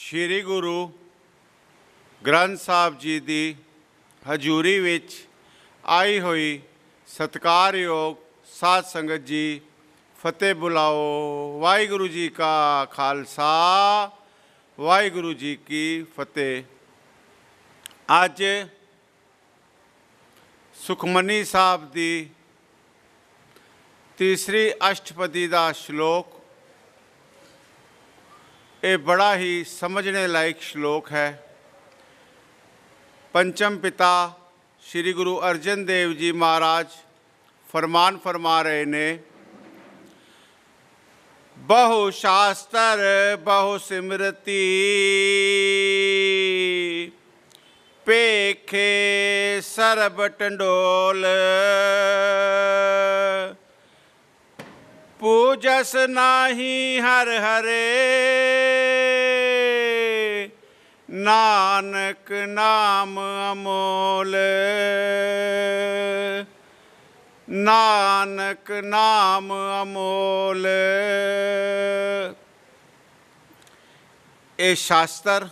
श्री गुरु ग्रंथ साहब जी की हजूरी विच आई हुई सत्कारयोग साध संगत जी फतेह बुलाओ। वाहिगुरु जी का खालसा वाहिगुरु जी की फतेह। अज सुखमनी साहब की तीसरी अष्टपदी का श्लोक, ये बड़ा ही समझने लायक श्लोक है। पंचम पिता श्री गुरु अर्जन देव जी महाराज फरमान फरमा रहे ने, बहु शास्त्र बहु सिमरती पेखे सरब टंडोल, पूजस नाही हर हरे नानक नाम अमोल, नानक नाम अमोल। ये शास्त्र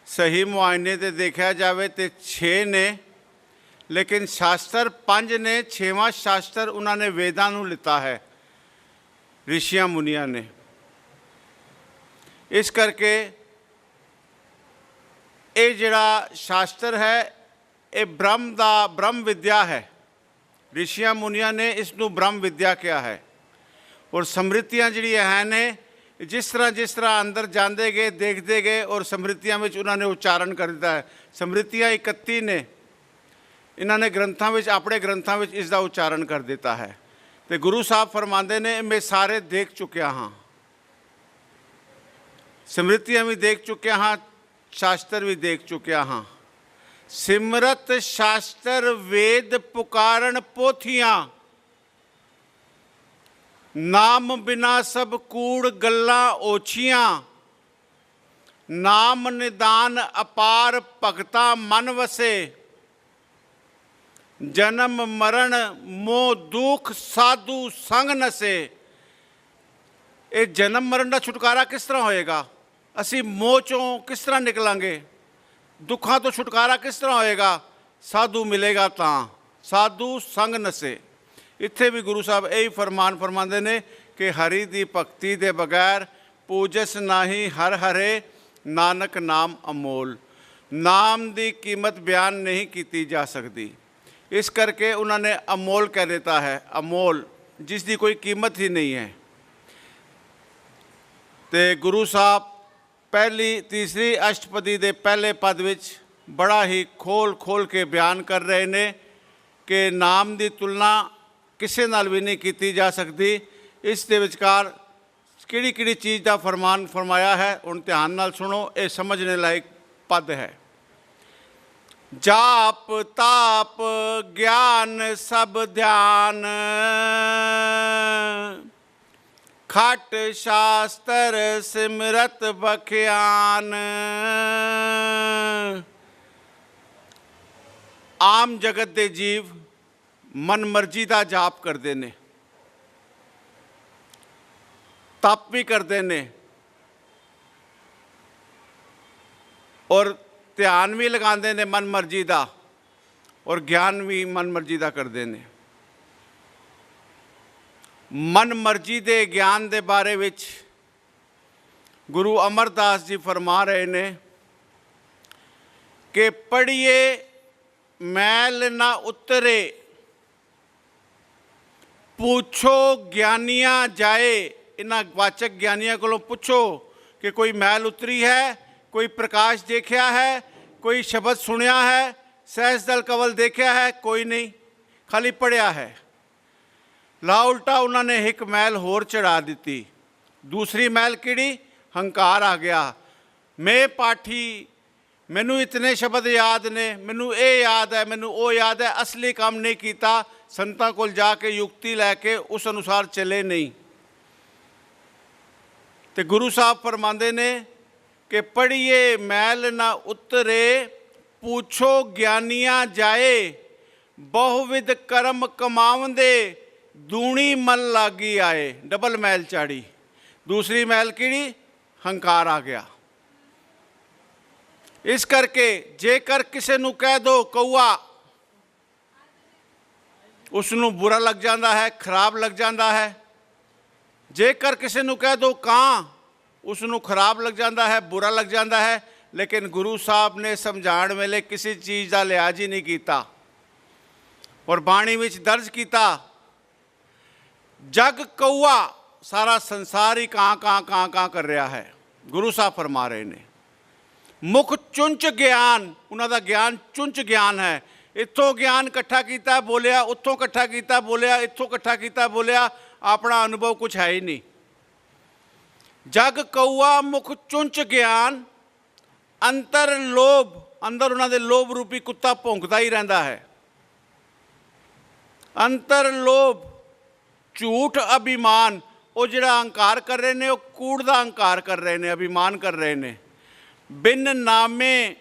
सही मुआयने ते देखा जाए तो 6 ने, लेकिन शास्त्र 5 ने। 6वां शास्त्र उन्होंने वेदां नूं लिता है, ऋषियां मुनियां ने। इस करके ये जिहड़ा शास्त्र है ये ब्रह्म विद्या है। ऋषियां मुनियां ने इसनूं ब्रह्म विद्या किया है। और समृतियां जिहड़ियां हैं ने, जिस तरह अंदर जाते गए देखते गए और समृतियां में उन्होंने उच्चारण कर दिता है। समृतियां 31 ने, इन्होंने ग्रंथों में अपने ग्रंथों में इसका उच्चारण कर दिता है। तो गुरु साहब फरमाते ने, मैं सारे देख चुकिया हाँ, समृतियां भी देख चुकिया हाँ, शास्त्र भी देख चुकिया हाँ। सिमरत शास्त्र वेद पुकारन पोथियां, नाम बिना सब कूड़ गल्लां ओछियां, नाम निदान अपार भगता मन वसे, जन्म मरण मोह दुख साधु संग नसे। ये जन्म मरण का छुटकारा किस तरह होएगा? असी मोह चों किस तरह निकलांगे? दुखों तो छुटकारा किस तरह होएगा? साधु मिलेगा तां, साधु संग नसे। इत्थे भी गुरु साहब यही फरमान फरमाते ने कि हरि दी भगती दे बगैर पूजस नाही हर हरे, नानक नाम अमोल। नाम दी कीमत बयान नहीं की जा सकती। इस करके उन्होंने अमोल कह देता है, अमोल जिसकी कोई कीमत ही नहीं है। तो गुरु साहब पहली तीसरी अष्टपदी के पहले पद विच बड़ा ही खोल के बयान कर रहे ने कि नाम की तुलना किसी नाल भी नहीं की जा सकती। इस दे विचकार किहड़ी चीज़ का फरमान फरमाया है, हुण ध्यान नाल सुनो, ये समझने लायक पद है। जाप ताप ज्ञान सब ध्यान, खट शास्त्र सिमरत बख्यान। आम जगत के जीव मन मर्जी का जाप करते ने, तप भी करते ने और ध्यान भी लगाते हैं मन मर्जी का, और ज्ञान भी मन मर्जी का करते हैं। मन मर्जी के ज्ञान के बारे विच गुरु अमरदास जी फरमा रहे ने कि पढ़िए मैल ना उतरे, पूछो ज्ञानियां जाए। इन्हां वाचक ज्ञानियों को पूछो कि कोई मैल उतरी है, कोई प्रकाश देखा है, कोई शब्द सुनिया है, सहज दल कवल देखा है? कोई नहीं, खाली पढ़िया है। ला उल्टा उन्होंने एक मैल होर चढ़ा दी। दूसरी मैल किहड़ी? हंकार आ गया। मैं पाठी, मैनू इतने शब्द याद ने, मैनू ये याद है, मैनू वो याद है, असली काम नहीं किया, संतां कोल जाके युक्ति लैके उस अनुसार चले नहीं। तो गुरु साहब फरमाते ने कि पढ़िए मैल ना उतरे, पूछो ज्ञानियां जाए, बहुविध कर्म कमावंदे, दूनी मन लागी आए। डबल मैल चाड़ी। दूसरी मैल किहड़ी? ਹੰਕਾਰ ਆ ਗਿਆ। ਇਸ ਕਰਕੇ ਜੇਕਰ ਕਿਸੇ ਨੂੰ ਕਹਿ ਦੋ ਕਊਆ, ਉਸ ਨੂੰ ਬੁਰਾ ਲੱਗ ਜਾਂਦਾ ਹੈ, ਖਰਾਬ ਲੱਗ ਜਾਂਦਾ ਹੈ। ਜੇਕਰ ਕਿਸੇ ਨੂੰ ਕਹਿ ਦੋ ਕਾਂ, ਉਸ ਨੂੰ ਖਰਾਬ ਲੱਗ ਜਾਂਦਾ ਹੈ, ਬੁਰਾ ਲੱਗ ਜਾਂਦਾ ਹੈ। ਲੇਕਿਨ ਗੁਰੂ ਸਾਹਿਬ ਨੇ ਸਮਝਾਉਣ ਵੇਲੇ ਕਿਸੇ ਚੀਜ਼ ਦਾ ਲਿਹਾਜ਼ ਹੀ ਨਹੀਂ ਕੀਤਾ ਔਰ ਬਾਣੀ ਵਿੱਚ ਦਰਜ ਕੀਤਾ, ਜਗ ਕਊਆ, ਸਾਰਾ ਸੰਸਾਰ ਹੀ ਕਾਂ ਕਾਂ ਕਾਂ ਕਾਂ ਕਰ ਰਿਹਾ ਹੈ। ਗੁਰੂ ਸਾਹਿਬ ਫਰਮਾ ਰਹੇ ਨੇ ਮੁੱਖ ਚੁੰਚ ਗਿਆਨ, ਉਹਨਾਂ ਦਾ ਗਿਆਨ ਚੁੰਚ ਗਿਆਨ ਹੈ। ਇੱਥੋਂ ਗਿਆਨ ਇਕੱਠਾ ਕੀਤਾ ਬੋਲਿਆ, ਉੱਥੋਂ ਇਕੱਠਾ ਕੀਤਾ ਬੋਲਿਆ, ਇੱਥੋਂ ਇਕੱਠਾ ਕੀਤਾ ਬੋਲਿਆ, ਆਪਣਾ ਅਨੁਭਵ ਕੁਛ ਹੈ ਹੀ ਨਹੀਂ। ਜਗ ਕਊਆ ਮੁੱਖ ਚੁੰਚ ਗਿਆਨ, ਅੰਤਰ ਲੋਭ, ਅੰਦਰ ਉਹਨਾਂ ਦੇ ਲੋਭ ਰੂਪੀ ਕੁੱਤਾ ਭੌਂਕਦਾ ਹੀ ਰਹਿੰਦਾ ਹੈ। ਅੰਤਰ ਲੋਭ, ਝੂਠ ਅਭਿਮਾਨ, ਉਹ ਜਿਹੜਾ ਅਹੰਕਾਰ ਕਰ ਰਹੇ ਨੇ ਉਹ ਕੂੜ ਦਾ ਅਹੰਕਾਰ ਕਰ ਰਹੇ ਨੇ, ਅਭਿਮਾਨ ਕਰ ਰਹੇ ਨੇ। ਬਿਨ ਨਾਮੇ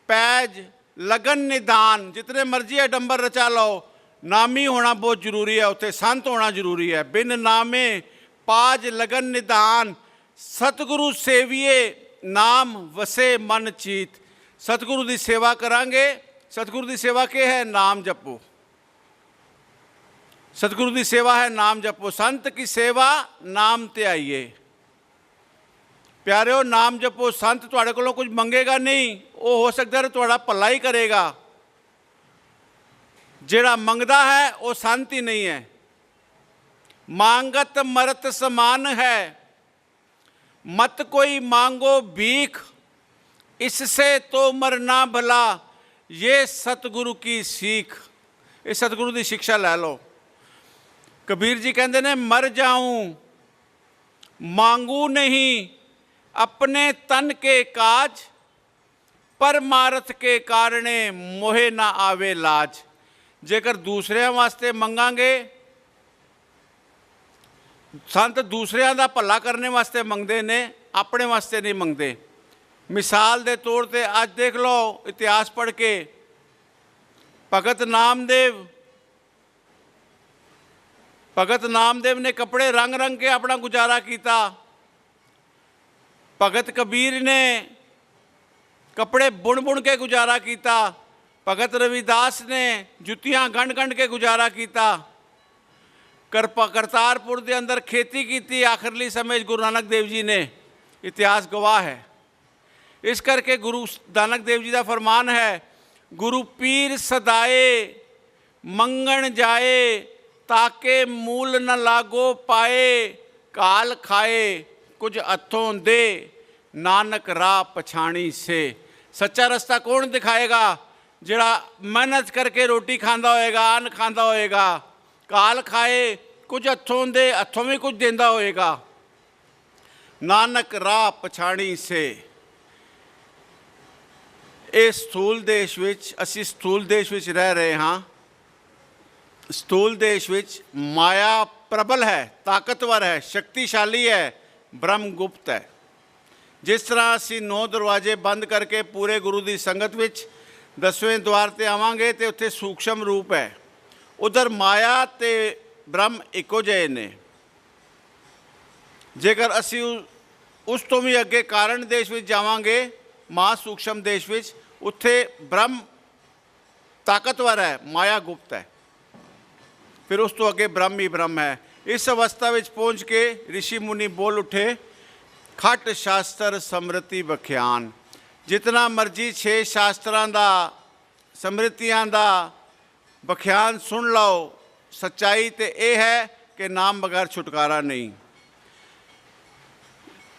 ਪੈਜ ਲਗਨ ਨਿਦਾਨ, ਜਿਤਨੇ ਮਰਜ਼ੀ ਅਡੰਬਰ ਰਚਾ ਲਓ, ਨਾਮੀ ਹੋਣਾ ਬਹੁਤ ਜ਼ਰੂਰੀ ਹੈ, ਉੱਥੇ ਸੰਤ ਹੋਣਾ ਜ਼ਰੂਰੀ ਹੈ। ਬਿਨ ਨਾਮੇ ਪਾਜ ਲਗਨ ਨਿਦਾਨ, ਸਤਿਗੁਰੂ ਸੇਵੀਏ ਨਾਮ ਵਸੇ ਮਨ ਚੀਤ। ਸਤਿਗੁਰੂ ਦੀ ਸੇਵਾ ਕਰਾਂਗੇ। ਸਤਿਗੁਰੂ ਦੀ ਸੇਵਾ ਕੀ ਹੈ? ਨਾਮ ਜਪੋ। सतगुरु की सेवा है नाम जपो। संत की सेवा नाम ते आइए। प्यारिओ नाम जपो। संत तुहाडे कोलों कुछ मंगेगा नहीं, वो हो सकता है तुहाडा भला ही करेगा। जिहड़ा मंगदा है वो संत ही नहीं है। मांगत मरत समान है, मत कोई मांगो भीख, इससे तो मरना भला, ये सतगुरु की सीख। ये सतगुरु की शिक्षा लै लो। कबीर जी कहते ने मर जाऊं मांगू नहीं, अपने तन के काज, परमारथ के कारणे मोहे ना आवे लाज। जेकर दूसरिਆਂ वास्ते मंगांगे, संत दूसरिਆਂ ਦਾ ਭਲਾ करने वास्ते मंगते ने, अपने वास्ते नहीं मंगते। मिसाल के तौर पर अज देख लो इतिहास पढ़ के, भगत नामदेव ने कपड़े रंग रंग के अपना गुजारा किया। भगत कबीर ने कपड़े बुन बुन के गुजारा किया। भगत रविदास ने जुतियां गंढ गंढ के गुजारा किया। करतारपुर के अंदर खेती की आखिरली समय गुरु नानक देव जी ने, इतिहास गवाह है। इस करके गुरु नानक देव जी का फरमान है, गुरु पीर सदाए मंगण जाए, ताके मूल न लागो पाए, काल खाए कुछ हथों दे, नानक राह पछाणी से। सच्चा रास्ता कौन दिखाएगा? जिहड़ा मेहनत करके रोटी खांदा होएगा, अन्न खांदा होएगा। काल खाए कुछ हथों दे, हथों में कुछ देंदा होएगा। नानक राह पछाणी से। इस स्थूल देश विच, असी स्थूल देश विच रह रहे हाँ। स्थूल देश विच माया प्रबल है, ताकतवर है, शक्तिशाली है, ब्रह्म गुप्त है। जिस तरह असी 9 दरवाजे बंद करके पूरे गुरु की संगत विच 10वें द्वार ते आवांगे तो उत्थे सूक्ष्म रूप है, उधर माया ते ब्रह्म इको जिहे ने। जेकर असी उस तो भी अगे कारण देश विच जावांगे, महासूक्ष्म देश विच, उत्थे ब्रह्म ताकतवर है, माया गुप्त है। फिर उस तो अगे ब्रह्म ही ब्रह्म है। इस अवस्था में पहुँच के ऋषि मुनि बोल उठे, खट शास्त्र समृति बख्यान। जितना मर्जी 6 शास्त्रां दा, समृतियां दा बख्यान सुन लो, सच्चाई तो यह है कि नाम बगैर छुटकारा नहीं।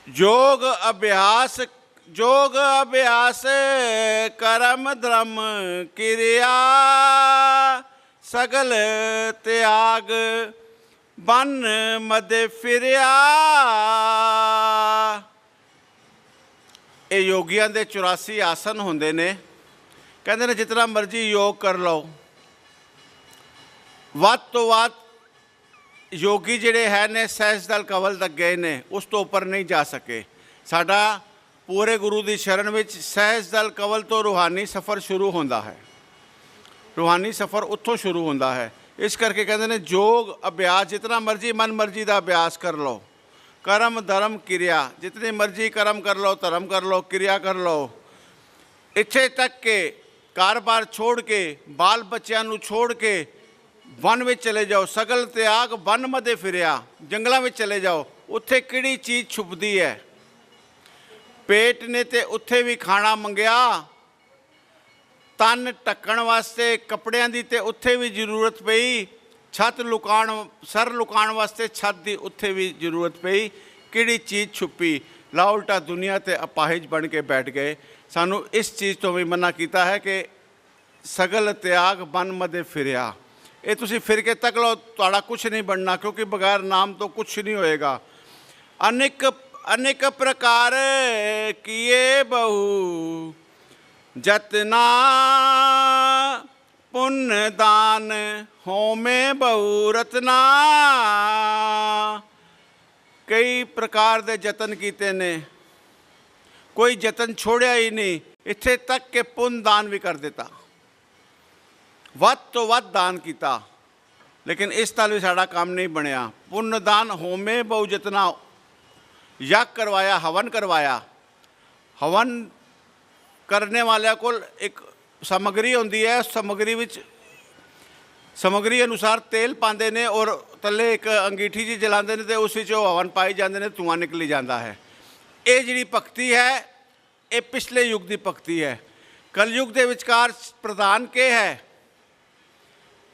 योग अभ्यास कर्म धर्म क्रिया, सगल त्याग बन मद फिरिया। ये योगियां दे 84 आसन होंदे ने। कहते ने जितना मर्जी योग कर लो, वध तो वध योगी जिहड़े है ने सहज दल कवल तक गए ने, उस तो ऊपर नहीं जा सके। साडा पूरे गुरु की शरण में सहज दल कवल तो रूहानी सफ़र शुरू होंदा है। रूहानी सफ़र उत्थों शुरू होंदा है। इस करके कहते हैं योग अभ्यास, जितना मर्जी मन मर्जी का अभ्यास कर लो, कर्म धर्म क्रिया, जितनी मर्जी कर्म कर लो, धर्म कर लो, क्रिया कर लो, इत्थे तक के कारोबार छोड़ के, बाल बच्चों नूं छोड़ के वन में चले जाओ। सगल त्याग वन मदे फिरिया, जंगलों में चले जाओ, उत्थे किहड़ी चीज़ छुपदी है। पेट ने ते उत्थे भी खाना मंगया, तन ढकण वास्ते कपड़ियां दी ते उत्थे भी जरूरत पई, छत लुकाण सर लुकाण वास्ते छत की उत्थे भी जरूरत पई। किहड़ी चीज़ छुपी? ला उल्टा दुनिया ते अपाहिज बन के बैठ गए। सानू इस चीज़ तो भी मना किया है कि सगल त्याग बन मदे फिरिया। ये तुसी फिर के तक लो, तुहाड़ा कुछ नहीं बनना, क्योंकि बगैर नाम तो कुछ नहीं होएगा। अनेक अनेक प्रकार किए बहु जतना, पुण्य दान होमे बहु रतना। कई प्रकार के जतन किए ने, कोई जतन छोड़िया ही नहीं। इत्थे तक के पुण्य दान भी कर देता, वध तो वध दान किया, लेकिन इस नाल भी साड़ा काम नहीं बनया। पुण्य दान होमे बहु जतना, यज्ञ करवाया, हवन करवाया। हवन करने वाले को एक सामग्री होंदी है, सामग्री विच सामग्री अनुसार तेल पाते ने और थले एक अंगीठी जी जलाते हैं तो उस हवन पाई जाते हैं, धुआं निकली जाता है। ये जी भगती है, ये पिछले युग की भगती है। कलयुग के विचकार प्रधान के है,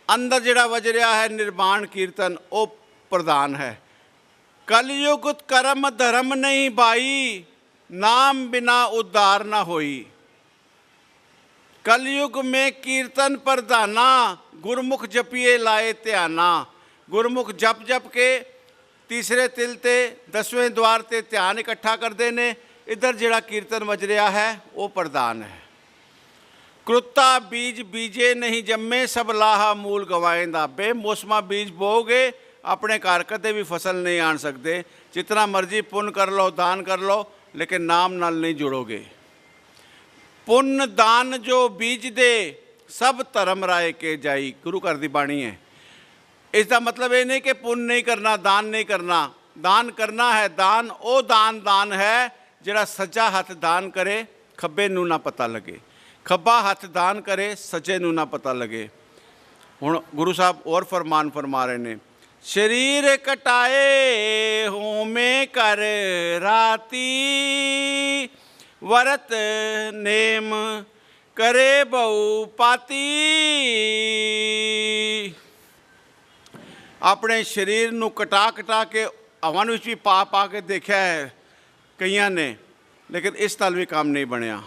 अंदर जिहड़ा वज रहा है निर्माण कीर्तन, वो प्रधान है। कलयुग कर्म धर्म नहीं भाई, नाम बिना उद्धार न होई। कलयुग में कीर्तन प्रधाना, गुरमुख जपिए लाए ध्याना। गुरमुख जप जप के तीसरे तिल ते 10वें द्वार ते ध्यान इकट्ठा करते हैं। इधर जिहड़ा कीर्तन वज रहा है वो प्रधान है। क्रुत्ता बीज बीजे नहीं जम्मे, सब लाहा मूल गवाएंदा। बेमौसमा बीज बोओगे, अपने घर कदे भी फसल नहीं आन सकते। जितना मर्जी पुण्य कर लो, दान कर लो, लेकिन नाम नाल नहीं जुड़ोगे। पुण्य दान जो बीज दे, सब धर्म राय के जाई। गुरु घर की बाणी है। इसका मतलब ये नहीं कि पुण्य नहीं करना, दान नहीं करना। दान करना है। दान वो दान है जिहड़ा सज्जा हथ दान करे, खब्बे नूं ना पता लगे। खब्बा हथ दान करे, सज्जे नूं ना पता लगे। हुण गुरु साहब और फरमान फरमा रहे ने, शरीर कटाए होमे कर राती, वरत नेम करे बहु पाती। अपने शरीर नूं कटा कटा के हवन विच भी पा पा के देखा है कईयां ने, लेकिन इस नाल भी काम नहीं बनया।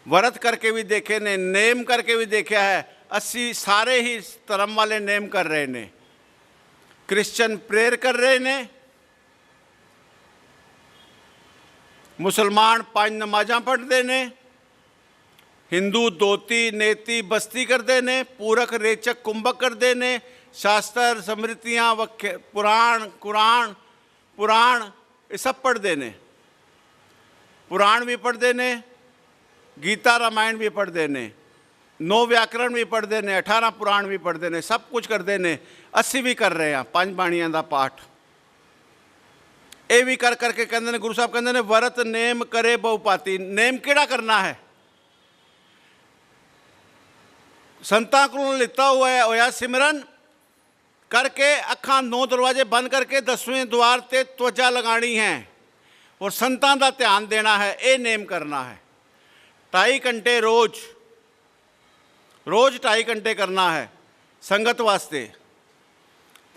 व्रत करके भी देखे ने, नेम करके भी देखा है। असी सारे ही धर्म वाले नेम कर रहे ने। क्रिश्चन प्रेयर कर रहे ने, मुसलमान 5 नमाज़ां पढ़ते ने, हिंदू धोती नेती बस्ती करते ने, पूरक रेचक कुंभक करते ने, शास्त्र समृतियाँ पुराण कुरान पुराण ये सब पढ़ते ने। पुराण भी पढ़ते ने, गीता रामायण भी पढ़ते ने, 9 व्याकरण भी पढ़ते ने, 18 पुराण भी पढ़ते ने, सब कुछ करते ने। असी भी कर रहे हैं 5 बाणियां का पाठ। ये भी कर करके कहते हैं, गुरु साहब कहते हैं वरत नेम करे बहुपाती। नेम किहड़ा करना है? संतां को लिता हुआ है, होया सिमरन करके अखां 9 दरवाजे बंद करके 10वें द्वार ते त्वचा लगानी है और संतां दा ध्यान देना है। ये नेम करना है। 2.5 घंटे रोज 2.5 घंटे करना है संगत वास्ते,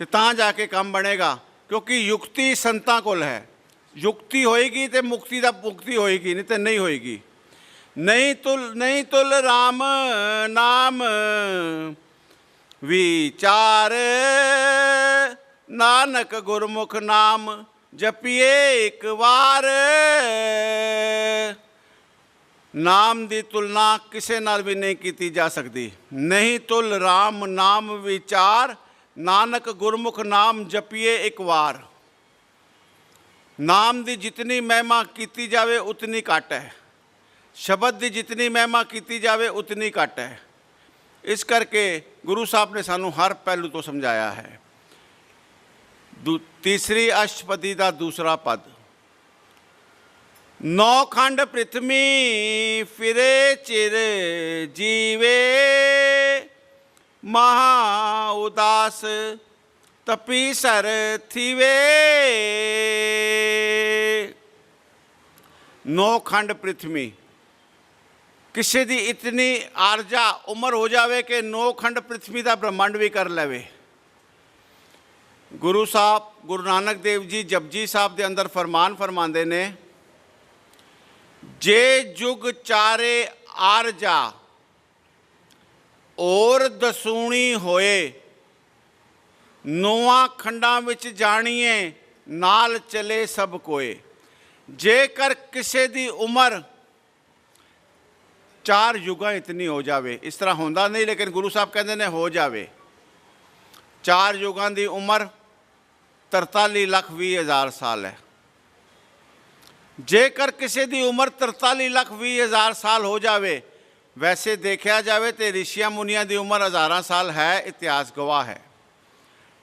तो तां जाके काम बनेगा। क्योंकि युक्ति संतां कोल है। युक्ति होएगी तो मुक्ति दा मुक्ति होएगी, नहीं तो नहीं होएगी। नहीं तुल राम नाम विचार, नानक गुरमुख नाम जपिए एक बार। नाम की तुलना किसी नाल भी नहीं की जा सकती। नहीं तुल राम नाम विचार, नानक गुरमुख नाम जपिए एक बार। नाम की जितनी महिमा की जाए उतनी घट है, शब्द की जितनी महिमा की जाए उतनी घट है। इस करके गुरु साहब ने सानू हर पहलू तो समझाया है। तीसरी अष्टपदी का दूसरा पद। नौखंड पृथ्वी फिरे चिर जीवे, महा उदास तपीसर थीवे। नौखंड पृथ्वी, किसी दी इतनी आरजा उम्र हो जावे कि नौखंड पृथ्वी का ब्रह्मांड भी कर लेवे। गुरु साहब गुरु नानक देव जी जपजी साहब के अंदर फरमान फरमाते ने, जे जुग चारे आरजा और दसूणी होए, नौवां खंडां विच जाणीए नाल चले सब कोए। जेकर किसी दी उम्र चार युगां इतनी हो जावे, इस तरह होंदा नहीं लेकिन गुरु साहब कहते ने हो जावे। चार युगां दी उम्र 43,20,000 साल है। जेकर किसी दी उम्र 43,20,000 साल हो जावे, वैसे देखा जाए तो ऋषिया मुनिया की उम्र 1000 साल है, इतिहास गवाह है।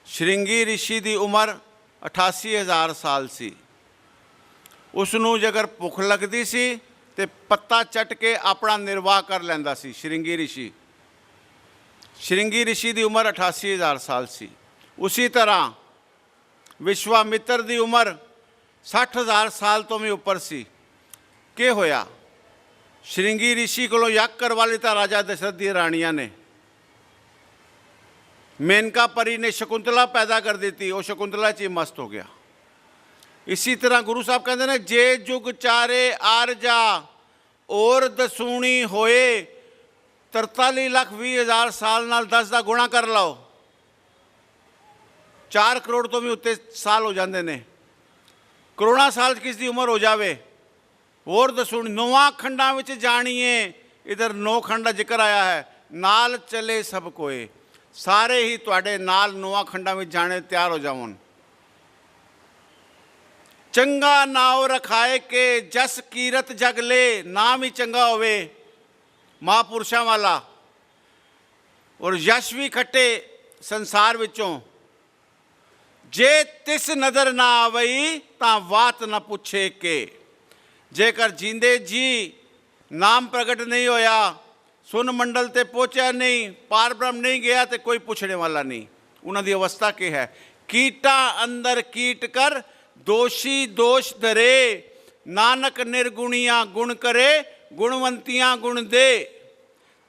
श्रृंगी ऋषि की उम्र 88,000 साल सी। उसनू जगर भुख लगती सी तो पत्ता चट के अपना निर्वाह कर लैंदा सी। श्रृंगी ऋषि की उम्र 88,000 साल सी। उसी तरह विश्वामित्र की उम्र 60,000 साल तो भी उपर सी। के होया, श्रृंगी ऋषि को यज्ञ करवा लिता राजा दशरथ दी रानिया ने। मेनका परी ने शकुंतला पैदा कर दी थी, वो शकुंतला ची मस्त हो गया। इसी तरह गुरु साहब कहते हैं, जे जुग चारे आरजा और दसूणी होए, 43,20,000 साल नाल 10 का गुणा कर लो, 4 करोड़ तो भी उत्ते साल हो जाते ने। करोड़ा साल किसी उम्र हो जाए और दसूणी। नौवां खंडा विच जाणीए, इधर 9 खंड का जिक्र आया है। नाल चले सब कोए, सारे ही तुहाडे नाल 9 खंडा में जाने तैयार हो जावन। चंगा नाव रखाए के जस कीरत जग ले, नाम ही चंगा होवे महापुरुषों वाला, और यश भी खट्टे संसार विचों। जे तिस नज़र ना आवई तां वात ना पुछे के। जेकर जींदे जी नाम प्रगट नहीं होया, सुन मंडल ते पहुँचा नहीं, पार ब्रह्म नहीं गया तो कोई पूछने वाला नहीं। उन्हां दी अवस्था के है, कीटा अंदर कीट कर दोषी दोष धरे, नानक निर्गुणिया गुण करे, गुणवंतियां गुण दे।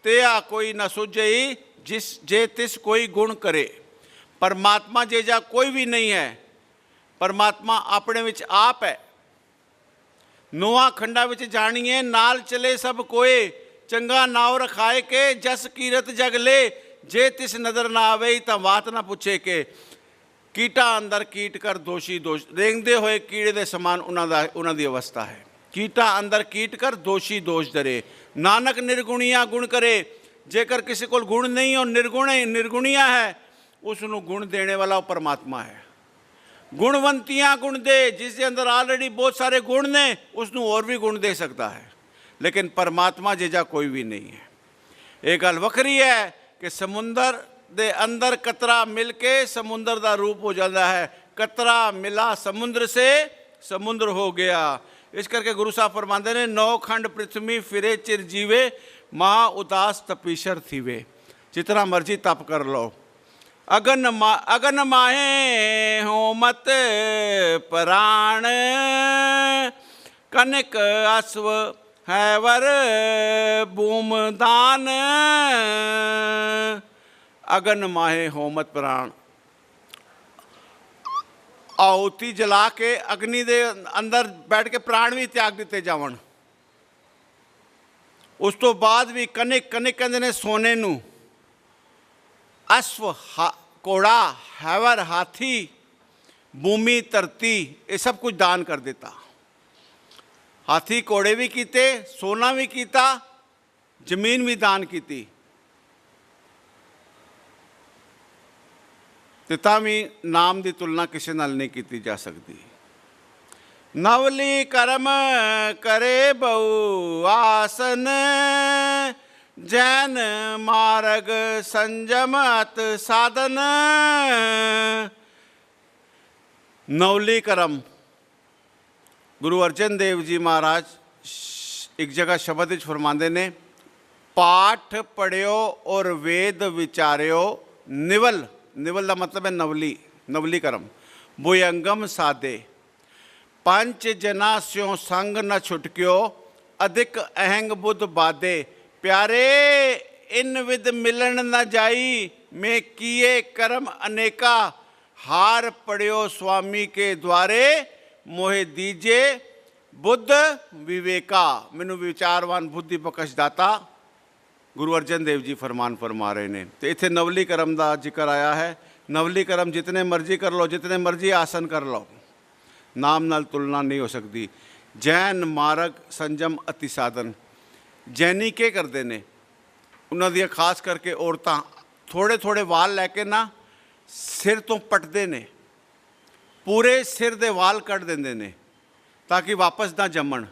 तेया कोई न सुझई जिस जे तिस कोई गुण करे। परमात्मा जेजा कोई भी नहीं है, परमात्मा अपने विच आप है। 9 खंडा विच जाणीए नाल चले सब कोए, चंगा नाव रखाए के जस कीरत जग ले, जे तिस नज़र ना आवे तां बात ना पूछे के। कीटा अंदर कीट कर दोषी दोष, रेंगदे होए कीड़े दे समान उन्हां दी अवस्था है। कीटा अंदर कीट कर दोषी दोष धरे, नानक निर्गुणिया गुण करे। जेकर किसी को गुण नहीं और निर्गुणिया है, उसनू गुण देने वाला वो परमात्मा है। गुणवंतियां गुण दे, जिसके अंदर ऑलरेडी बहुत सारे गुण ने, उसनू और भी गुण दे सकता है। लेकिन परमात्मा जेजा कोई भी नहीं है। एक गल वखरी है कि समुंदर दे अंदर कतरा मिल के समुंदर का रूप हो जाता है। कतरा मिला समुद्र से, समुद्र हो गया। इस करके गुरु साहब फरमाते ने, 9 खंड पृथ्वी फिरे चिर जीवे, महा उदास तपीशर थीवे। जितना मर्जी तप कर लो। अगन माहे हो मत प्राण, कनक अश्व हैवर भूम दान। अगन माहे हो मत प्राण, आहुति जला के अग्नि दे अंदर बैठ के प्राण भी त्याग दिते जावन। उस तो बाद भी कनिक कहते ने सोने नू, अश्व घोड़ा, हैवर हाथी, भूमि धरती, ये सब कुछ दान कर देता। हाथी घोड़े भी कीते, सोना भी कीता, जमीन भी दान की। भी नाम की तुलना किसी नाल नहीं की जा सकती। नवली कर्म करे बहु आसन, जैन मार्ग संजम अत साधन। नवली करम। गुरु अर्जन देव जी महाराज एक जगह शब्द विच फरमाते ने, पाठ पढ़ियो और वेद विचारियो निवल। निवल का मतलब है नवली, नवली करम। भुयंगम साधे पंच जना स्यों संग न छुटक्यो, अधिक अहंग बुद्ध बाधे। प्यारे इन विद मिलन न जाई, मैं किए कर्म अनेका। हार पढ़ियो स्वामी के द्वारे, मोहे दीजे बुद्ध विवेका। मैनू विचारवान बुद्धि बख्श दाता गुरु अर्जन देव जी फरमान फरमा रहे हैं। तो इत्थे नवली करम का जिक्र आया है। नवली करम जितने मर्जी कर लो, जितने मर्जी आसन कर लो, नाम नाल तुलना नहीं हो सकती। जैन मार्ग संजम अति साधन। जैनी के करते ने, उन्होंने खास करके औरतां थोड़े थोड़े वाल लैके ना सिर तो पटते ने, पूरे सिर दे वाल कट देंदे ने ताकि वापस ना जमन।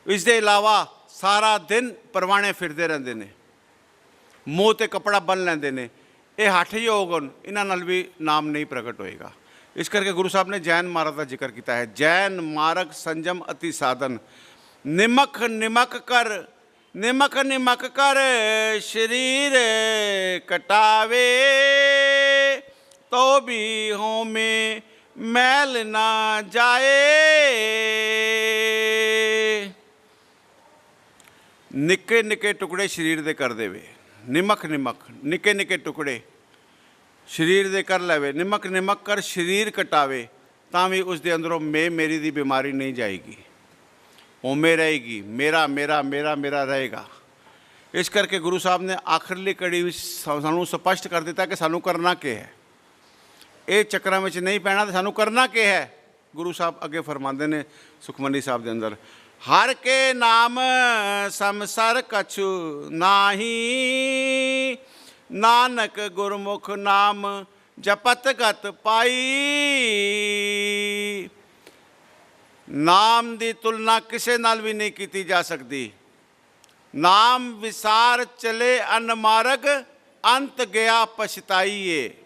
इस दे इलावा सारा दिन परवाने फिरते रहते हैं, मूँह ते कपड़ा बन लेंदे ने। ये हठ योग इन्हां नाल भी नाम नहीं प्रगट होएगा। इस करके गुरु साहब ने जैन मार्ग का जिक्र किया है। जैन मार्ग संजम अति साधन। निमक निमक कर, निमक निमक कर शरीर कटावे, तो भी हों में मैल ना जाए। निके निके टुकड़े शरीर दे कर देवे। निमक निमक निके निके टुकड़े शरीर दे कर लेवे। निमक निमक कर शरीर कटावे, तां भी उस दे अंदरों मैं मेरी दी बीमारी नहीं जाएगी, ओमे रहेगी। मेरा मेरा मेरा मेरा रहेगा। इस करके गुरु साहब ने आखिरली कड़ी सानू स्पष्ट कर दिता कि सानू करना क्या है। ये चक्कर में नहीं पैना तो सानू करना क्या है। गुरु साहब अगे फरमाते ने सुखमनी साहब के अंदर, हर के नाम समसर कछु नाही, नानक गुरमुख नाम जपत गत पाई। नाम की तुलना किसी नाल भी नहीं की जा सकती। नाम विसार चले अनमार्ग, अंत गया पछताइए।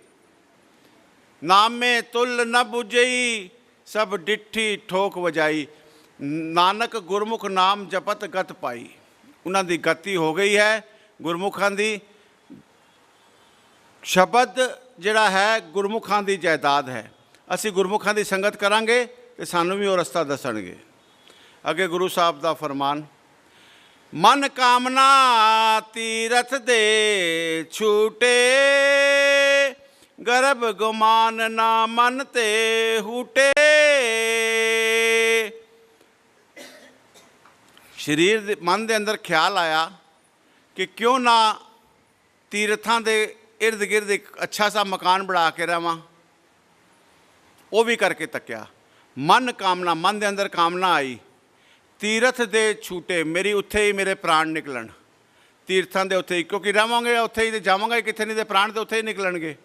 नाम में तुल न बुझई, सब डिठी ठोक वजाई। नानक गुरमुख नाम जपत गत पाई। उन्हों की गति हो गई है। गुरमुखां की शब्द जिहड़ा है गुरमुखां की जायदाद है। असी गुरमुखां की संगत करांगे तो सानू भी वो रस्ता दसणगे। अगे गुरु साहब का फरमान, मन कामना तीरथ दे छूटे, गर्भ गुमान ना मन ते हूटे। शरीर मन के अंदर ख्याल आया कि क्यों ना तीर्थां दे इर्द गिर्द एक अच्छा सा मकान बना के रवां। वो भी करके तक्या। मन कामना, मन के अंदर कामना आई। तीरथ दे छूटे, मेरी उत्थे ही मेरे प्राण निकलन। तीर्थां दे उत्थे ही, क्योंकि रवांगे उत्थे ही, जावांगा ही कित्थे, नहीं तो प्राण तो उत्थे ही निकलणगे।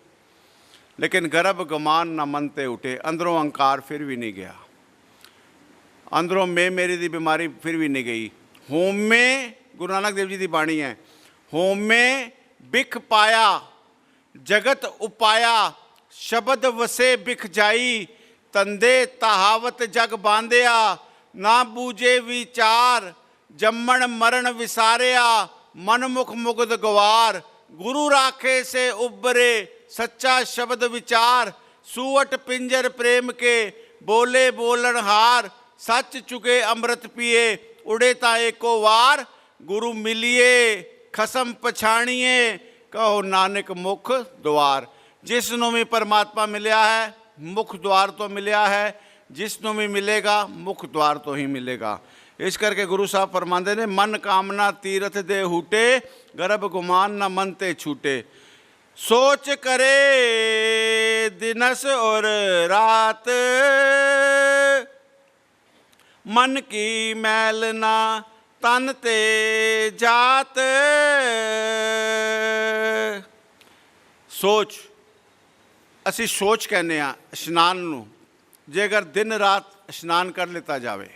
लेकिन गर्भ गमान ना मन ते उठे। अंदरों अहंकार फिर भी नहीं गया, अंदरों मैं मेरी दी बीमारी फिर भी नहीं गई। होमे, गुरु नानक देव जी की बाणी है, होमे बिख पाया जगत उपाया, शब्द वसे बिख जाई। तंदे तहावत जग बांधिया, ना बूझे विचार। जम्मण मरण विसारिया, मनमुख मुग्ध गवार। गुरु राखे से उबरे, सच्चा शब्द विचार। सुवट पिंजर प्रेम के, बोले बोलन हार। सच चुके अमृत पिए, उड़े ता एको वार। गुरु मिलिए खसम पछाणिए, कहो नानक मुख द्वार। जिसनों भी परमात्मा मिलया है, मुख द्वार तो मिलया है। जिसनों भी मिलेगा, मुख द्वार तो ही मिलेगा। इस करके गुरु साहब फरमाते ने, मन कामना तीरथ दे हूटे, गर्भ गुमान न मन ते छूटे। सोच करे दिनस और रात, मन की मैल ना तन ते जात। सोच, असी सोच कहने आ इशनान नूं। जे अगर दिन रात इशनान कर लेता जावे,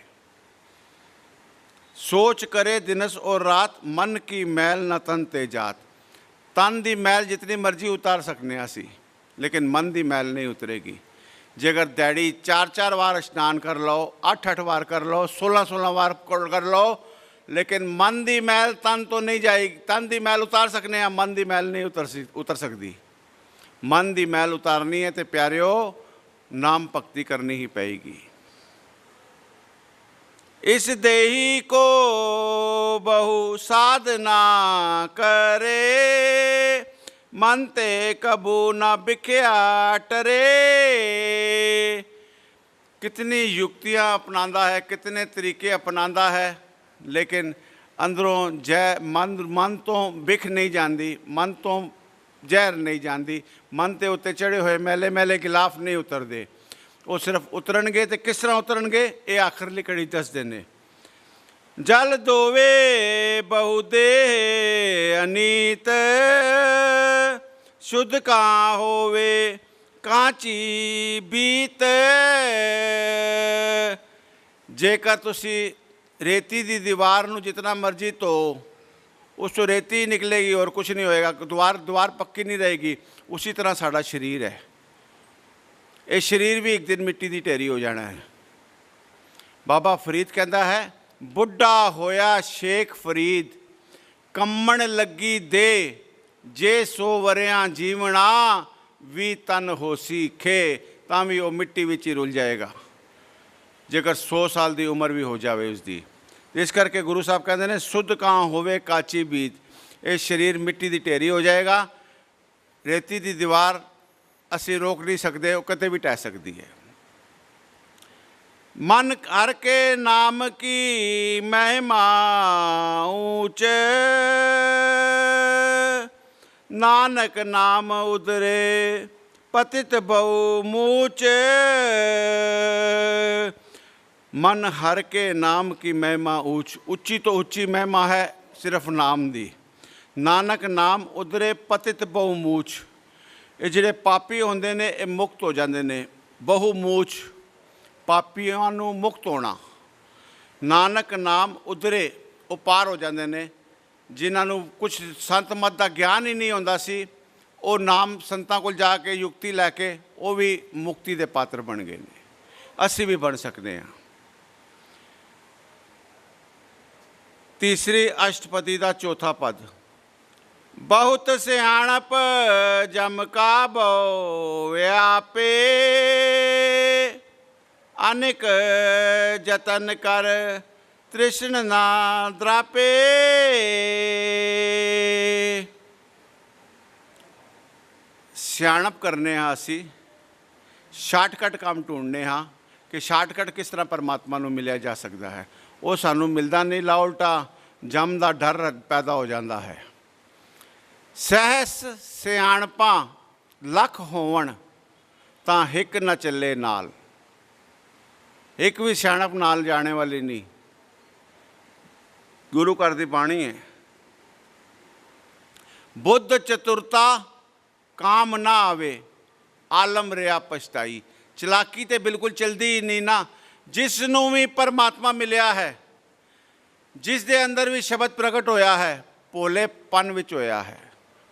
सोच करे दिनस और रात, मन की मैल न तन ते जात। तन की मैल जितनी मर्जी उतार सकने असी, लेकिन मन की मैल नहीं उतरेगी। जेकर दैड़ी 4-4 वार इशनान कर लो, 8-8 वार कर लो, 16-16 वार कर लो, लेकिन मन दी मैल तन तो नहीं जाएगी। तन दी मैल उतार सकने हैं, मन दी मैल नहीं उतर सकती। मन दी मैल उतारनी है तो प्यारिओ नाम भगती करनी ही पेगी। इस देही को बहु साधना करे, मन ते कबू न बिख्या टरे। कितनी युक्तियां अपनाता है, कितने तरीके अपनाता है, लेकिन अंदरों जय मन तो बिख नहीं जाती, मन तो जहर नहीं जाती, मन के उत्ते चढ़े हुए मैले मैले गिलाफ नहीं उतरते। वो सिर्फ उतरनगे तो किस तरह उतरनगे, ये आखिरली कड़ी दसते ने। जल दोवे बहु देह अनीत, शुद्ध कहाँ होवे कांची बीत। जेकर तुसी रेती दी दीवार नू जितना मर्जी तो उस तो रेती ही निकलेगी और कुछ नहीं होएगा, दीवार पक्की नहीं रहेगी। उसी तरह साड़ा शरीर है, ये शरीर भी एक दिन मिट्टी की ढेरी हो जाना है। बाबा फरीद कहता है, बुढ़ा होया शेख फरीद, कम्मण लगी दे जे 100 वरियां जीवना, भी तन होसी खे, तां भी वो मिट्टी विच ही रुल जाएगा जेकर 100 साल की उम्र भी हो जाए उसकी। इस करके गुरु साहब कहते हैं, शुद्ध कहाँ होवे काची बीत। ये शरीर मिट्टी की ढेरी हो जाएगा, रेती की दीवार असी रोक नहीं सकते, वो कते भी टह सकती है। मन हर के नाम की महिमा ऊंच, नानक नाम उदरे पतित बहु मूच। मन हर के नाम की महिमा ऊंच, ऊंची तो ऊंची महिमा है सिर्फ नाम दी। नानक नाम उदरे पतित बहु मूच। ये जिहड़े पापी होंदे ने ये मुक्त हो जाते हैं। बहु मूच पापियों नू मुक्त होना। नानक नाम उदरे वो पार हो जाते हैं। जिन्होंने कुछ संत मत का ज्ञान ही नहीं होंदा सी, वो नाम संतां कोल जाके युक्ति लैके वो भी मुक्ति के पात्र बन गए ने। असी भी बन सकते हैं। तीसरी अष्टपदी का चौथा पद, बहुत सियाणप जम का बहु व्यापे, अनेक जतन कर तृष्ण ना द्रापे। सियाणप करने हाँ असी, शार्टकट काम ढूंढने हाँ कि शार्टकट किस तरह परमात्मा नू मिलिया जा सकता है। वो सानू मिलता नहीं, ला उल्टा जम का डर पैदा हो जाता है। सहस सियाणपा लख होवन तां हिक न चले नाल। एक भी सियाणप नाल जाने वाली नहीं। गुरु घर की बाणी है, बुद्ध चतुरता काम ना आवे, आलम रिया पछताई। चलाकी तो बिल्कुल चलती ही नहीं ना। जिसनों भी परमात्मा मिलिया है, जिस दे अंदर भी शब्द प्रगट होया है, भोलेपन विच होया है,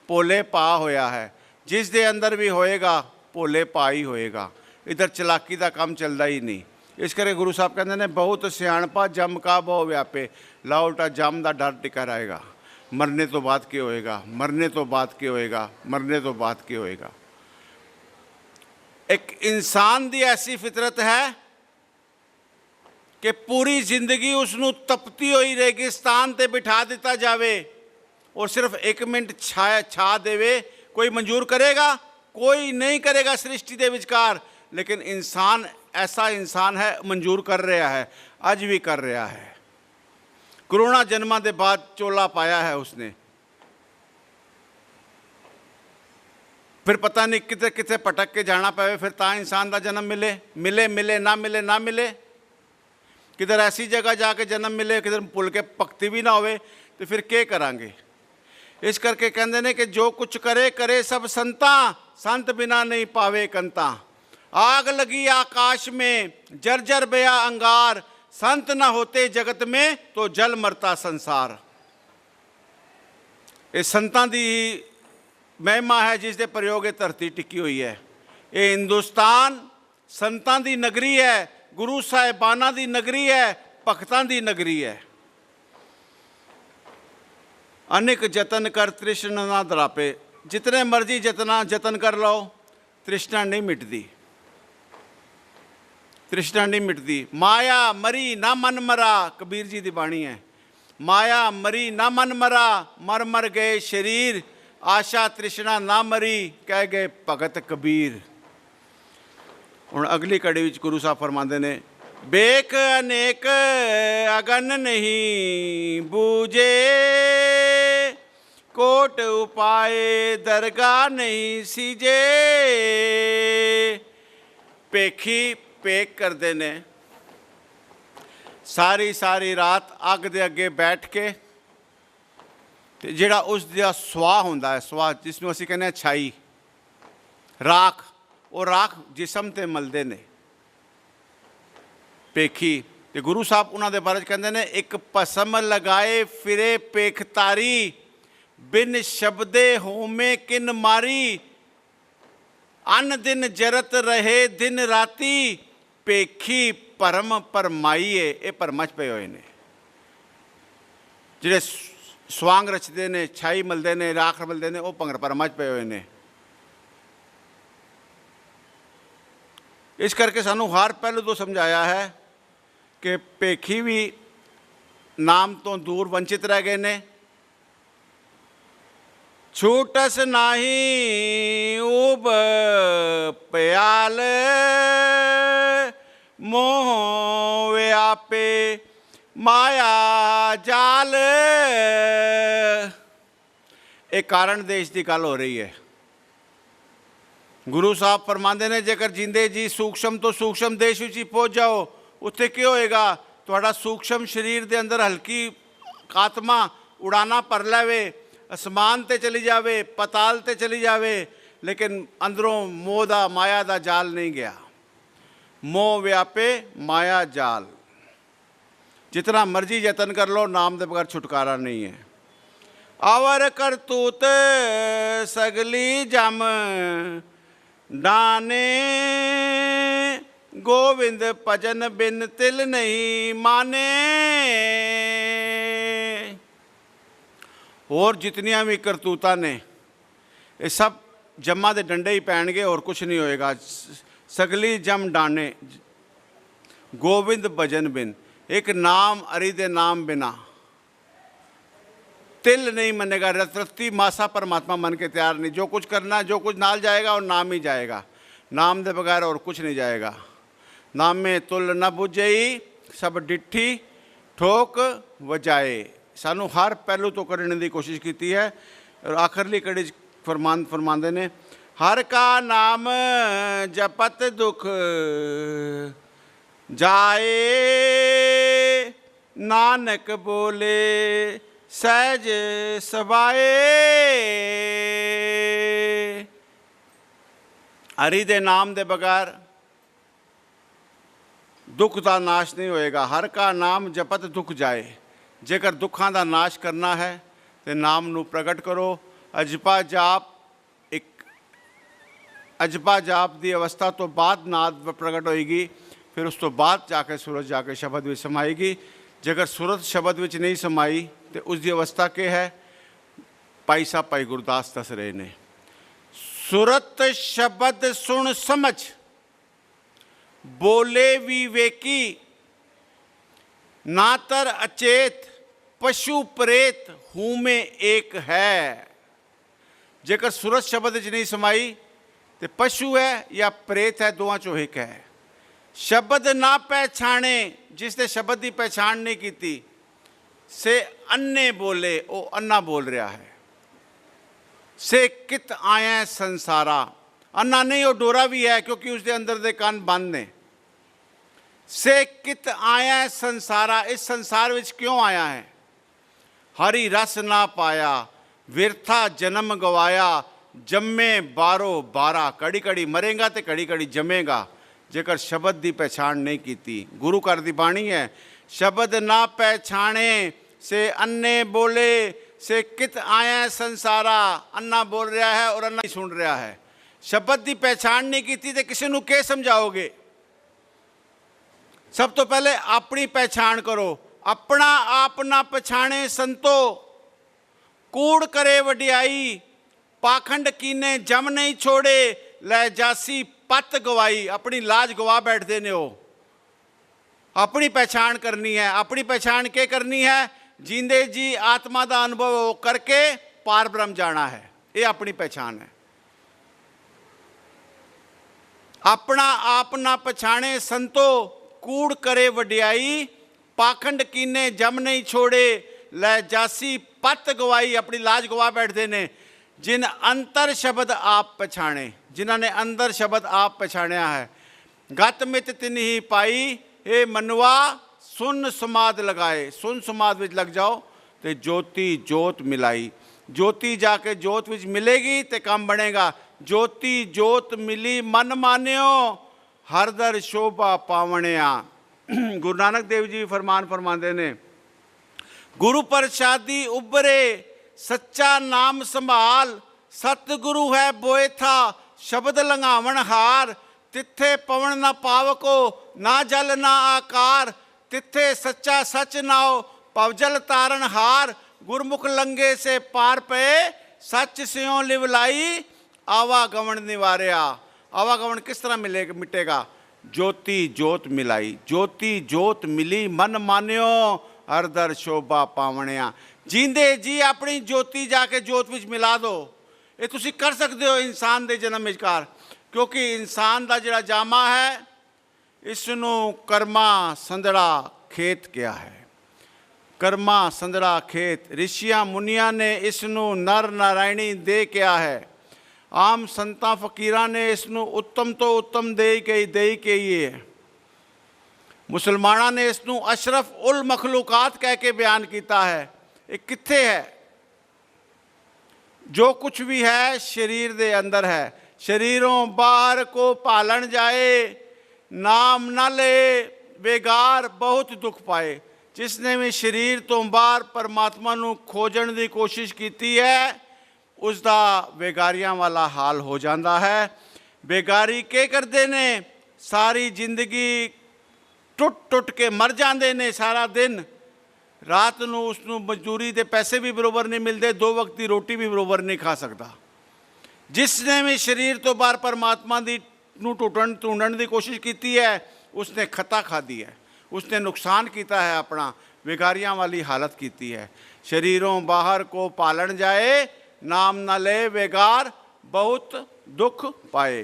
भोले पा होया है। जिस दे अंदर भी होएगा भोले पा ही होएगा। इधर चलाकी का काम चलता ही नहीं। इस करके गुरु साहब कहते हैं, बहुत सियाणपा जम का बहु व्यापे। ला उल्टा जम का डर टिका रहेगा। मरने तो बाद क्या होएगा, मरने तो बाद क्या होएगा, मरने तो बाद क्या होएगा। एक इंसान की ऐसी फितरत है कि पूरी जिंदगी उसनू तपती हुई रेगिस्तान ते बिठा दिता जावे और सिर्फ 1 मिनट छा देवे, कोई मंजूर करेगा? कोई नहीं करेगा सृष्टि के विचकार। लेकिन इंसान ऐसा इंसान है, मंजूर कर रहा है, अज भी कर रहा है। करोड़ों जन्मां के बाद चोला पाया है उसने, फिर पता नहीं कितने कितने भटक के जाना पवे, फिर ता इंसान का जन्म मिले। मिले मिले ना मिले ना मिले, किधर ऐसी जगह जाके जन्म मिले, किधर भुल के भगती भी ना होवे, तो फिर क्या करांगे। इस करके कहते हैं कि जो कुछ करे करे सब संता, संत बिना नहीं पावे कंता। आग लगी आकाश में जर्जर बया अंगार, संत न होते जगत में तो जल मरता संसार। ये संतां दी महिमा है जिसके प्रयोग ये धरती टिकी हुई है। ये हिंदुस्तान ਸੰਤਾਂ ਦੀ ਨਗਰੀ ਹੈ, ਗੁਰੂ ਸਾਹਿਬਾਨਾਂ ਦੀ ਨਗਰੀ ਹੈ, ਭਗਤਾਂ ਦੀ ਨਗਰੀ ਹੈ। अनेक जतन कर तृष्णा ना दरापे, जितने मर्जी जतन कर लो, तृष्णा नहीं मिटती, तृष्णा नहीं मिटती। माया मरी ना मन मरा, कबीर जी की बाणी है। माया मरी ना मन मरा, मर मर गए शरीर, आशा तृष्णा ना मरी, कह गए भगत कबीर। हुण अगली कड़ी विच गुरु साहब फरमाते ने, बेक अनेक अगन नहीं बूझे, कोट उपाय दरगाह नहीं सीजे। पेखी पेक करते ने, सारी सारी रात अग दे अगे बैठ के, ते जिहड़ा उस दा सुआह हुंदा है, सुआह जिसनूं असीं कहने छाई, राख, वो राख जिसम ते मलदे ने। पेखी ते गुरु साहब उन्हां दे बारे च कहंदे ने, एक भस्म लगाए फिरे पेखतारी, बिन शब्दे होमे किन मारी, अन दिन जरत रहे दिन राती, पेखी भरम भरमाईए। ये भरमा च पे हुए ने, जिहड़े स्वांग रचते ने, छाई मलदे ने, राख मलदे ने, वो भरमा च पे हुए ने। इस करके सानू हर पहलू तो समझाया है कि पेखी भी नाम तो दूर वंचित रह गए ने। छूटस नाही उब प्याल, मोह व्यापे माया जाल। एक कारण देश की गल हो रही है। गुरु साहब फरमाते ने, जेकर जिंदे जी सूक्ष्म तो सूक्ष्म देश विच ही पहुँच जाओ, उत्थे की होएगा, तुहाडा सूक्ष्म शरीर के अंदर हल्की आत्मा उड़ाना भर लैवे, आसमान ते चली जावे, पताल ते चली जावे, लेकिन अंदरों मोह दा माया दा जाल नहीं गया। मोह व्यापे माया जाल। जितना मर्जी यतन कर लो, नाम के बगैर छुटकारा नहीं है। आवर करतूत सगली जम डाने, गोविंद भजन बिन तिल नहीं माने। और जितनियां भी करतूतां ने, ये सब जम्मा के डंडे ही पैणगे, और कुछ नहीं होएगा। सगली जम डाने, गोविंद भजन बिन, एक नाम अरि दे नाम बिना तिल नहीं मनेगा। रत्ती मासा परमात्मा मन के तैयार नहीं। जो कुछ करना, जो कुछ नाल जाएगा और नाम ही जाएगा, नाम दे बगैर और कुछ नहीं जाएगा। नाम में तुल न बुझई, सब डिठी ठोक वजाए। सानू हर पहलू तो करने की कोशिश की है। और आखिरली कड़ी फरमाते ने, हर का नाम जपत दुख जाए, नानक बोले सहज सबाए। हरि दे नाम दे बगैर दुख का नाश नहीं होएगा। हर का नाम जपत दुख जाए। जेकर दुखों का नाश करना है तो नाम नू प्रगट करो। अजपा जाप, एक अजपा जाप की अवस्था तो बाद नाद प्रगट होएगी, फिर उस तो बाद जाके सूरत जाके शब्द में समाएगी। जेकर सूरत शब्द में नहीं समाई तो उसकी अवस्था के है। भाई साहब भाई गुरदास दस रहे ने, सूरत शब्द सुन समझ बोले विवेकी, नातर अचेत पशु प्रेत हूँ में एक है। जेकर सूरत शब्द च नहीं समाई तो पशु है या प्रेत है, दोवां चों एक है। शब्द ना पहचाने, जिसने शब्द की पहचान नहीं की से अन्ने बोले, वो अन्ना बोल रहा है। से कित आया संसारा, अन्ना नहीं वो डोरा भी है क्योंकि उसके अंदर दे कान बंद ने। से कित आया संसारा, इस संसार विच क्यों आया है। हरि रस ना पाया, विरथा जन्म गवाया, जम्मे बारो बारा। कड़ी कड़ी मरेगा तो कड़ी कड़ी जमेगा जेकर शब्द की पहचान नहीं की। गुरु घर की बाणी है, शब्द ना पहचाने से अन्ने बोले, से कित आया संसारा। अन्ना बोल रहा है और अन्ना ही सुन रहा है। शब्द की पहचान नहीं की तो किसी को क्या समझाओगे। सब तो पहले अपनी पहचान करो। अपना आप ना पछाणे संतो, कूड़ करे वडियाई, पाखंड कीने जम नहीं छोड़े, लै जासी पत गवाई। अपनी लाज गवा बैठते ने हो। अपनी पहचान करनी है। अपनी पहचान के करनी है? जींदे जी आत्मा का अनुभव करके पार ब्रह्म जाना है। ये अपनी पहचान है। अपना आप ना पछाणे संतो, कूड़ करे वडियाई, पाखंड कीने जम नहीं छोड़े, लै जासी पत गवाई। अपनी लाज गवा बैठते ने। जिन अंतर शब्द आप पछाणे, जिन्हों ने अंदर शब्द आप पछाणिया है। गत मित तिन ही पाई, हे मनवा सुन समाद लगाए। सुन समाद विच लग जाओ तो ज्योति जोत मिलाई। ज्योति जाके जोत विच मिलेगी तो काम बनेगा। ज्योति जोत मिली मन मान्यो, हरदर शोभा पावणिया। गुरु नानक देव जी फरमान फरमाते ने, गुरु प्रसादी उबरे सच्चा नाम संभाल, सतगुरु है बोए था शब्द लंघावन हार। तिथे पवन ना पावको, ना जल ना आकार, तिथे सच्चा सच नाओ, पवजल तारण हार। गुरमुख लंगे से पार पे, सच स्यों लिवलाई, आवागमन निवारया। आवागमन किस तरह मिलेगा, मिटेगा? ज्योति जोत मिलाई। ज्योति जोत मिली मन मान्यो, हरदर शोभा पावणिया। जींदे जी अपनी ज्योति जाके जोत विच मिला दो। ये तुसी कर सकते हो इंसान के जन्म विचकार, क्योंकि इंसान का जिहड़ा जामा है, इसनू कर्मा संदड़ा खेत किया है। कर्मा संदड़ा खेत। ऋषियाँ मुनिया ने इसनू नर नारायणी दे किया है। आम संतां फकीरां ने इसनू उत्तम तो उत्तम दे के ही है। मुसलमाना ने इसनू अशरफ उल मखलूकात कह के बयान किया है। ये कित्थे है? जो कुछ भी है शरीर दे अंदर है। शरीरों बाहर को पालन जाए, नाम न ले बेगार बहुत दुख पाए। जिसने भी शरीर तो बाहर परमात्मा नू खोजण की कोशिश की है, उसका बेगारियां वाला हाल हो जाता है। बेगारी के करते ने? सारी जिंदगी टुट टुट के मर जाते ने। सारा दिन रात नू उसनू मजदूरी के पैसे भी बरोबर नहीं मिलते, 2 वक्त की रोटी भी बरोबर नहीं खा सकता। जिसने भी शरीर तो बाहर परमात्मा की नू ढूंढण की कोशिश की है, उसने खता खाधी है, उसने नुकसान किया है, अपना बेगारियां वाली हालत की है। शरीरों बाहर को पालन जाए, नाम न ले बेगार बहुत दुख पाए।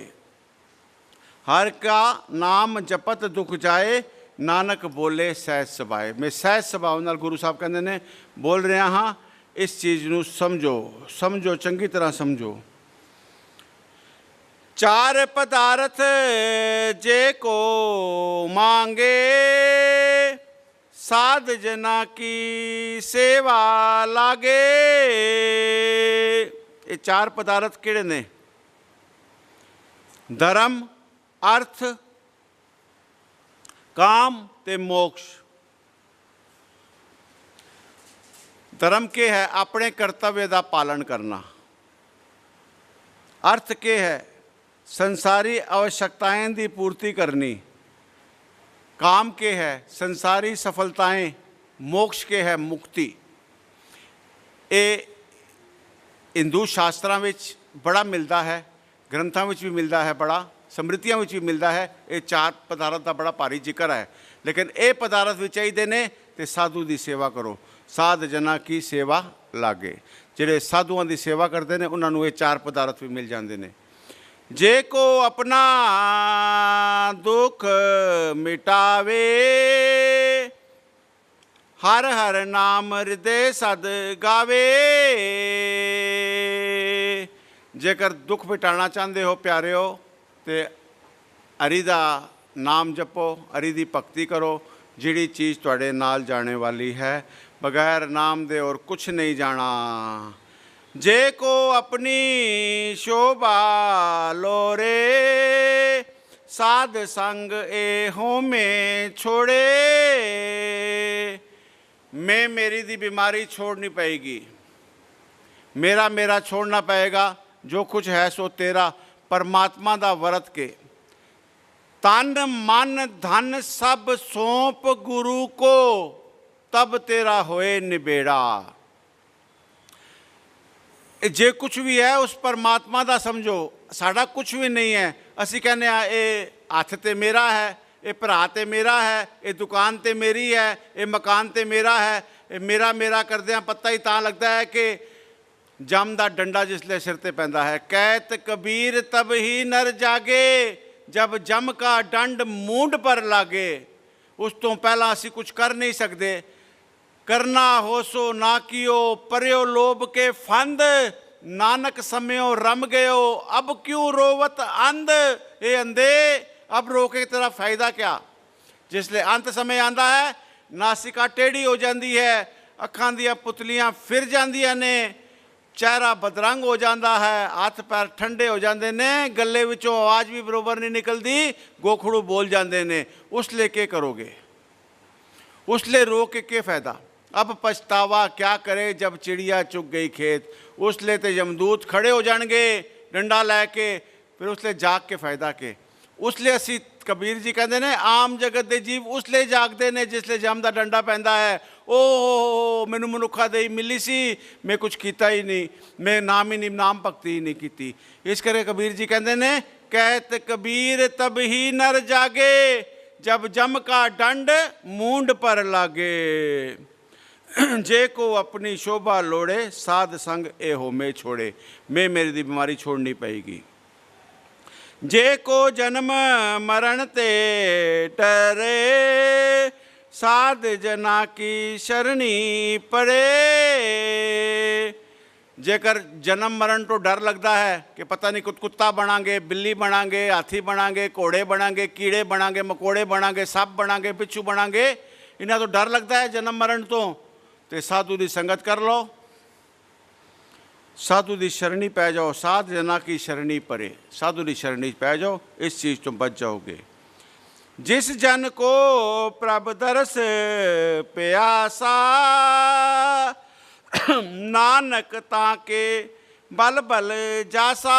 हर का नाम जपत दुख जाए, नानक बोले सहज सभाए। मैं सहज सुभाव नाल गुरु साहब कहते ने बोल रहा हाँ। इस चीज़ नू समझो, समझो चंगी तरह समझो। 4 पदार्थ जे को मांगे, साध जना की सेवा लागे। ये 4 पदार्थ किहड़े ने? धर्म, अर्थ, काम ते मोक्ष। धर्म के है? अपने कर्तव्य का पालन करना। अर्थ के है? संसारी आवश्यकताएं की पूर्ति करनी। काम के है? संसारी सफलताएं। मोक्ष के है? मुक्ति। ये हिंदू शास्त्रां विच बड़ा मिलता है, ग्रंथां विच भी मिलता है, बड़ा समृतियां विच भी मिलता है। ये 4 पदार्थ का बड़ा भारी जिक्र है। लेकिन ये पदार्थ भी चाहिए ने तो साधु की सेवा करो। साध जना की सेवा लागे। जिहड़े साधुआं की सेवा करते हैं उन्होंने ये 4 पदार्थ भी मिल जाते हैं। जे को अपना दुख मिटावे, हर हर नाम हृदय सद गावे। जेकर दुख मिटाना चाहते हो प्यारे हो तो हरि दा नाम जपो, हरि दी भगती करो। जिहड़ी चीज़ तुहाडे नाल जाने वाली है, बगैर नाम दे और कुछ नहीं जाना। जे को अपनी शोभा लोरे, साध संग ए हो में छोड़े। मैं मेरी दी बीमारी छोड़नी पड़ेगी, मेरा मेरा छोड़ना पड़ेगा। जो कुछ है सो तेरा, परमात्मा दा वरत के तन मन धन सब सौंप गुरु को, तब तेरा होए निबेड़ा। जे कुछ भी है उस परमात्मा का समझो, साड़ा कुछ भी नहीं है। असी कहने ये हथ ते मेरा है, ये भरा ते मेरा है, ये दुकान ते मेरी है, ये मकान ते मेरा है। ये मेरा मेरा करदे पता ही तां लगता है कि जम का डंडा जिसले सिर ते पैंदा है। कहत कबीर तब ही नर जागे, जब जम का डंड मूंड पर लागे। उस तो पहला असी कुछ कर नहीं सकते। करना हो सो ना कियो, पर्यो लोभ के फंद। नानक समयो रम गयो, अब क्यों रोवत अंध। ये अंधे अब रोके तेरा फायदा क्या। जिसले अंत समय आंदा है, नासिका टेढ़ी हो जाती है, अखां दियां पुतलियां फिर जांदियां ने, चेहरा बदरंग हो जाता है, हाथ पैर ठंडे हो जाते ने, गले विचों आवाज़ भी बरोबर नहीं निकलती, गोखड़ू बोल जाते ने। उसले के करोगे, उसले रो के फायदा। अब पछतावा क्या करे जब चिड़िया चुग गई खेत। उसले तो यमदूत खड़े हो जाएंगे डंडा लैके, फिर उसले जाग के फायदा के। उसले असी कबीर जी कहते ने आम जगत के जीव उसले जागते ने जिसले जम का डंडा पैंदा है। ओ मैनू मनुखा दई मिली सी, मैं कुछ किया ही नहीं, मैं नाम ही नहीं, नाम भगती ही नहीं की। इस करके कबीर जी कहते ने कहत कबीर तब ही नर जागे, जब जम का डंड मूंड पर लागे। जे को अपनी शोभा लोड़े, साध संग ए हो में छोड़े। मैं मेरी दी बीमारी छोड़नी पड़ेगी। जे को जन्म मरण ते डरे, साध जना की शरणी पड़े। जेकर जन्म मरण तो डर लगता है कि पता नहीं कुत्ता बनांगे, बिल्ली बनांगे, हाथी बनांगे, घोड़े बनांगे, कीड़े बनांगे, मकोड़े बनांगे, सांप बनांगे, बिच्छू बनांगे, इन्हें तो डर लगता है जन्म मरण तो साधु की संगत कर लो, साधु की शरणी पै जाओ। साध जना की शरणी परे, साधु की शरणी पै जाओ, इस चीज़ तो बच जाओगे। जिस जन को प्रभ दरस प्यासा, नानक ताके बल बल जासा।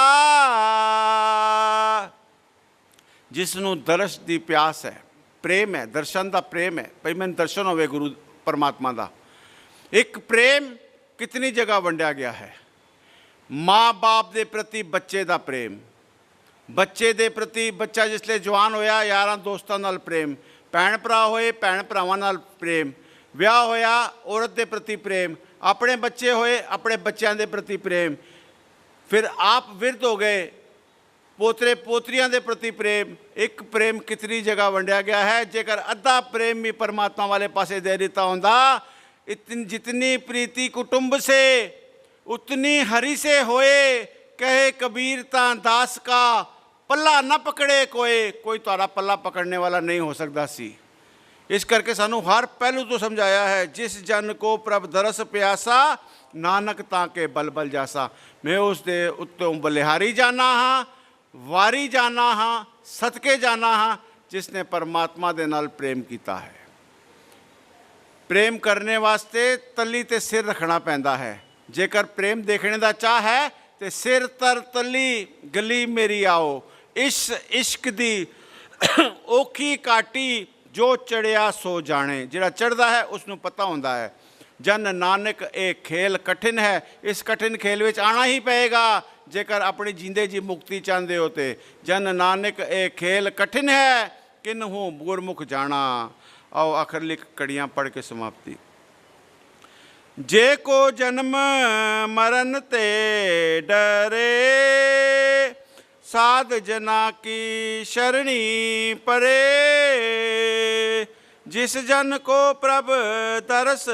जिसनों दरस की प्यास है, प्रेम है, दर्शन का प्रेम है, भाई मैंने दर्शन होवे गुरु परमात्मा का। एक प्रेम कितनी जगह वंडिया गया है। माँ बाप के प्रति बच्चे का प्रेम, बच्चे के प्रति बच्चा जिसले जवान होया यारां दोस्तों नाल प्रेम, भैन भरा होए भैन भरावां नाल प्रेम, विआह होया औरत के प्रति प्रेम, अपने बच्चे होए अपने बच्चों के प्रति प्रेम, फिर आप विरध हो गए पोतरे पोतरियां के प्रति प्रेम। एक प्रेम कितनी जगह वंडिया गया है। जेकर अद्धा प्रेम भी परमात्मा वाले पासे दे दिता होंदा, जितनी प्रीति कुटुंब से उतनी हरि से होए। कहे कबीर ता दास का पल्ला न पकड़े कोई, कोई तारा पल्ला पकड़ने वाला नहीं हो सकता सी। इस करके सानू हर पहलू तो समझाया है। जिस जन को प्रभ दरस प्यासा, नानक ताके बल बल जासा। मैं उस दे उत्तों बलिहारी जाना हाँ, वारी जाना हाँ, सदके जाना हाँ, जिसने परमात्मा दे नाल प्रेम किया है। प्रेम करने वास्ते तली ते सिर रखना पैंदा है। जेकर प्रेम देखने का चाह है तो सिर तर तली गली मेरी आओ। इश्क दी औखी काटी जो चढ़िया सो जाने। जिहड़ा चढ़दा है उसनों पता होंदा है। जन नानक ये खेल कठिन है, इस कठिन खेल में आना ही पेगा जेकर अपनी जींदे जी मुक्ति चाहते हो। तो जन नानक ये खेल कठिन है, किन्हू गुरमुख जाना। आओ आखिरली कड़ियाँ पढ़ के समाप्ति। जे को जन्म मरण ते डरे, साध जना की शरणी परे। जिस जन को प्रभ तरस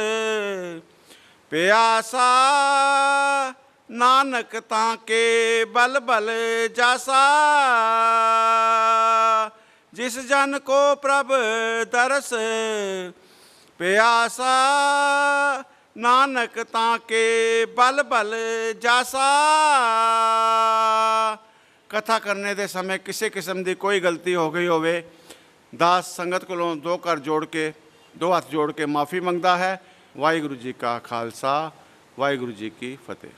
प्यासा, नानक ताके बल बल जासा। जिस जन को प्रभ तरस प्यासा, नानक ताके बल बल जासा। कथा करने के समय किसी किस्म की कोई गलती हो गई होवे, दास संगत को दो कर जोड़ के, दो हाथ जोड़ के माफ़ी मंगता है। वाहिगुरु जी का खालसा, वाहिगुरु जी की फतेह।